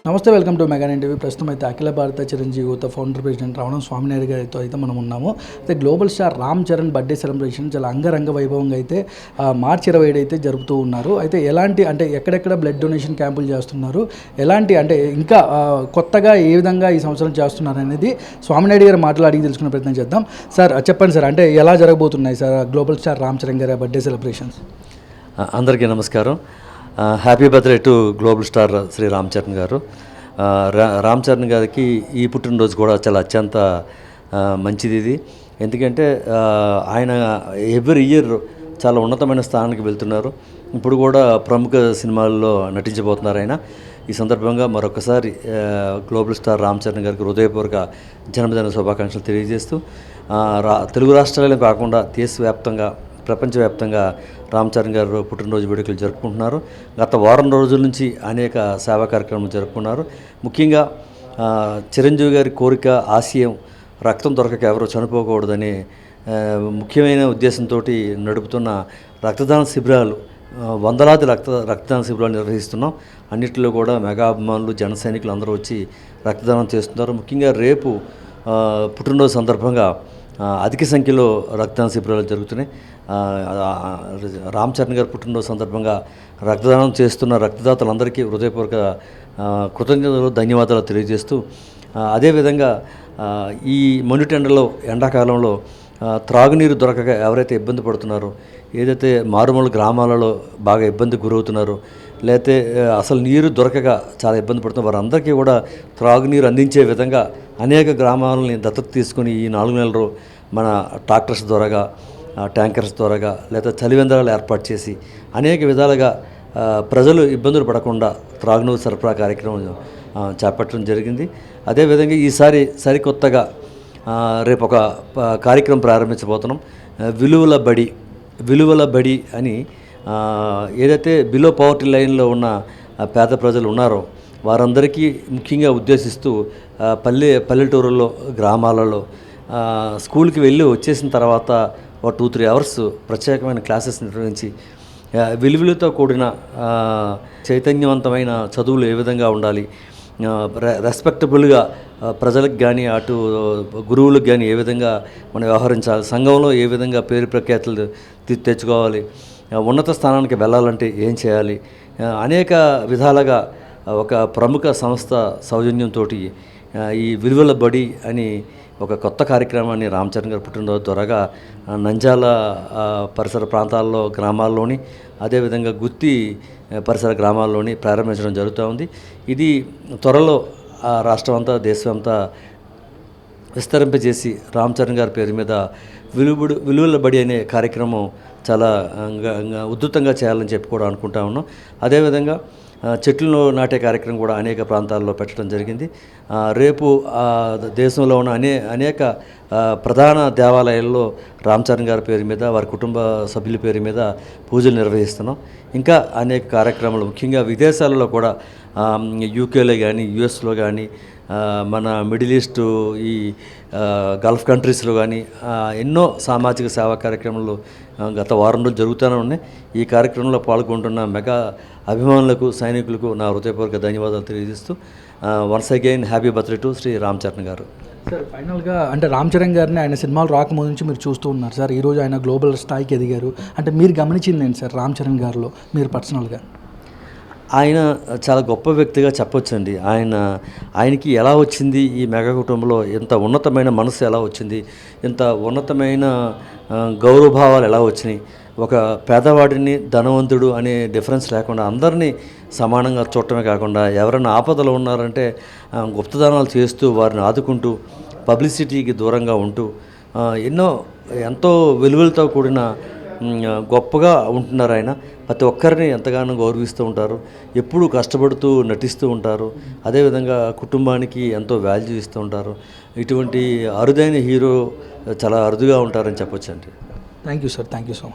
నమస్తే, welcome to mega interview. ప్రస్తుతం అయితే అఖిల భారత చిరంజీవి యువత ఫౌండర్ ప్రెసిడెంట్ రావడం స్వామినాయుడు గారితో అయితే మనం ఉన్నాము. అయితే global star Ram Charan birthday celebration చాలా అంగరంగ వైభవంగా అయితే మార్చి 27 అయితే జరుపుతూ ఉన్నారు. అయితే ఎలాంటి అంటే ఎక్కడెక్కడ బ్లడ్ డొనేషన్ క్యాంపులు చేస్తున్నారు, ఎలాంటి అంటే ఇంకా కొత్తగా ఏ విధంగా ఈ సంవత్సరం చేస్తున్నారు అనేది స్వామినాయుడు గారు అడిగి తెలుసుకునే ప్రయత్నం చేద్దాం. సార్ చెప్పండి సార్, అంటే ఎలా జరగబోతున్నాయి sir global star Ram Charan గారి బర్త్డే సెలబ్రేషన్స్? అందరికీ నమస్కారం. Happy birthday to global star Shri Ram Charan garu. Ram Charan గారికి ఈ పుట్టినరోజు కూడా చాలా అత్యంత మంచిది ఇది. ఎందుకంటే ఆయన ఎవ్రీ ఇయర్ చాలా ఉన్నతమైన స్థానానికి వెళ్తున్నారు. ఇప్పుడు కూడా ప్రముఖ సినిమాల్లో నటించబోతున్నారు ఆయన. ఈ సందర్భంగా మరొకసారి గ్లోబల్ స్టార్ రామ్ చరణ్ గారికి హృదయపూర్వక జన్మదిన శుభాకాంక్షలు తెలియజేస్తూ తెలుగు రాష్ట్రాలే కాకుండా దేశవ్యాప్తంగా ప్రపంచవ్యాప్తంగా రామ్ చరణ్ గారు పుట్టినరోజు వేడుకలు జరుపుకుంటున్నారు. గత వారం రోజుల నుంచి అనేక సేవా కార్యక్రమాలు జరుపుకున్నారు. ముఖ్యంగా చిరంజీవి గారి కోరిక, ఆశయం రక్తం దొరకక ఎవరో చనిపోకూడదనే ముఖ్యమైన ఉద్దేశంతో నడుపుతున్న రక్తదాన శిబిరాలు, వందలాది రక్తదాన శిబిరాలు నిర్వహిస్తున్నాం. అన్నింటిలో కూడా మెగా అభిమానులు, జన సైనికులు అందరూ వచ్చి రక్తదానం చేస్తున్నారు. ముఖ్యంగా రేపు పుట్టినరోజు సందర్భంగా అధిక సంఖ్యలో రక్తదాన శిబిరాలు జరుగుతున్నాయి. రామ్ చరణ్ గారు పుట్టినరోజు సందర్భంగా రక్తదానం చేస్తున్న రక్తదాతలందరికీ హృదయపూర్వక కృతజ్ఞతలు, ధన్యవాదాలు తెలియజేస్తూ, అదేవిధంగా ఈ మండుటెండలో ఎండాకాలంలో త్రాగునీరు దొరకక ఎవరైతే ఇబ్బంది పడుతున్నారో, ఏదైతే మారుమూల గ్రామాలలో బాగా ఇబ్బందికి గురవుతున్నారో, లేకపోతే అసలు నీరు దొరకక చాలా ఇబ్బంది పడుతున్నారు, వారందరికీ కూడా త్రాగునీరు అందించే విధంగా అనేక గ్రామాలని దత్తత తీసుకుని ఈ 4 నెలలు మన ట్రాక్టర్స్ ద్వారాగా, ట్యాంకర్స్ ద్వారాగా, లేదా చలివేంద్రాలు ఏర్పాటు చేసి అనేక విధాలుగా ప్రజలు ఇబ్బందులు పడకుండా త్రాగునీరు సరఫరా కార్యక్రమం చేపట్టడం జరిగింది. అదేవిధంగా ఈసారి సరికొత్తగా రేపు ఒక కార్యక్రమం ప్రారంభించబోతున్నాం. విలువల బడి అని, ఏదైతే బిలో పవర్టీ లైన్లో ఉన్న పేద ప్రజలు ఉన్నారో వారందరికీ ముఖ్యంగా ఉద్దేశిస్తూ పల్లెటూరుల్లో, గ్రామాలలో స్కూల్కి వెళ్ళి వచ్చేసిన తర్వాత ఒక 2-3 అవర్స్ ప్రత్యేకమైన క్లాసెస్ నిర్వహించి విలువలతో కూడిన చైతన్యవంతమైన చదువులు ఏ విధంగా ఉండాలి, రెస్పెక్టబుల్గా ప్రజలకు కానీ అటు గురువులకు కానీ ఏ విధంగా మనం వ్యవహరించాలి, సంఘంలో ఏ విధంగా పేరు ప్రఖ్యాతులు తెచ్చుకోవాలి, ఉన్నత స్థానానికి వెళ్ళాలంటే ఏం చేయాలి, అనేక విధాలుగా ఒక ప్రముఖ సంస్థ సౌజన్యంతో ఈ విలువల బడి అని ఒక కొత్త కార్యక్రమాన్ని రామ్ చరణ్ గారు పుట్టినరోజు త్వరగా నంద్యాల పరిసర ప్రాంతాల్లో, గ్రామాల్లోని, అదేవిధంగా గుత్తి పరిసర గ్రామాల్లోని ప్రారంభించడం జరుగుతూ ఉంది. ఇది త్వరలో రాష్ట్రం అంతా, దేశం అంతా విస్తరింపజేసి రామ్ చరణ్ గారి పేరు మీద విలువల బడి అనే కార్యక్రమం చాలా ఉధృతంగా చేయాలని చెప్పి కూడా అనుకుంటా ఉన్నాం. అదేవిధంగా చెట్లు నాటే కార్యక్రమం కూడా అనేక ప్రాంతాల్లో పెట్టడం జరిగింది. రేపు దేశంలో ఉన్న అనేక ప్రధాన దేవాలయాల్లో రామ్ చరణ్ గారి పేరు మీద, వారి కుటుంబ సభ్యుల పేరు మీద పూజలు నిర్వహిస్తున్నాం. ఇంకా అనేక కార్యక్రమాలు, ముఖ్యంగా విదేశాలలో కూడా యూకేలో కానీ, యుఎస్లో కానీ, మన మిడిల్ ఈస్ట్, ఈ గల్ఫ్ కంట్రీస్లో కానీ ఎన్నో సామాజిక సేవా కార్యక్రమాలు గత వారం రోజులు జరుగుతూనే ఉన్నాయి. ఈ కార్యక్రమంలో పాల్గొంటున్న మెగా అభిమానులకు, సైనికులకు నా హృదయపూర్వక ధన్యవాదాలు తెలియజేస్తూ once again happy birthday to Shri Ram Charan garu. Sir ఫైనల్గా అంటే రామ్ చరణ్ గారిని ఆయన సినిమాలు రాకముందు నుంచి మీరు చూస్తూ ఉన్నారు సార్. ఈరోజు ఆయన గ్లోబల్ స్థాయికి ఎదిగారు. అంటే మీరు గమనించింది ఏంటి సార్ రామ్ చరణ్ గారిలో మీరు పర్సనల్గా? ఆయన చాలా గొప్ప వ్యక్తిగా చెప్పొచ్చండి. ఆయనకి ఎలా వచ్చింది ఈ మెగా కుటుంబంలో, ఇంత ఉన్నతమైన మనసు ఎలా వచ్చింది, ఇంత ఉన్నతమైన గౌరవభావాలు ఎలా వచ్చినాయి, ఒక పేదవాడిని ధనవంతుడు అనే డిఫరెన్స్ లేకుండా అందరినీ సమానంగా చూడటమే కాకుండా, ఎవరైనా ఆపదలో ఉన్నారంటే గుప్తదానాలు చేస్తూ వారిని ఆదుకుంటూ, పబ్లిసిటీకి దూరంగా ఉంటూ, ఎంతో విలువలతో కూడిన గొప్పగా ఉంటున్నారు ఆయన. ప్రతి ఒక్కరిని ఎంతగానో గౌరవిస్తూ ఉంటారు, ఎప్పుడూ కష్టపడుతూ నటిస్తూ ఉంటారు. అదేవిధంగా కుటుంబానికి ఎంతో వాల్యూ ఇస్తూ ఉంటారు. ఇటువంటి అరుదైన హీరో చాలా అరుదుగా ఉంటారని చెప్పొచ్చండి. Thank you sir, thank you so much.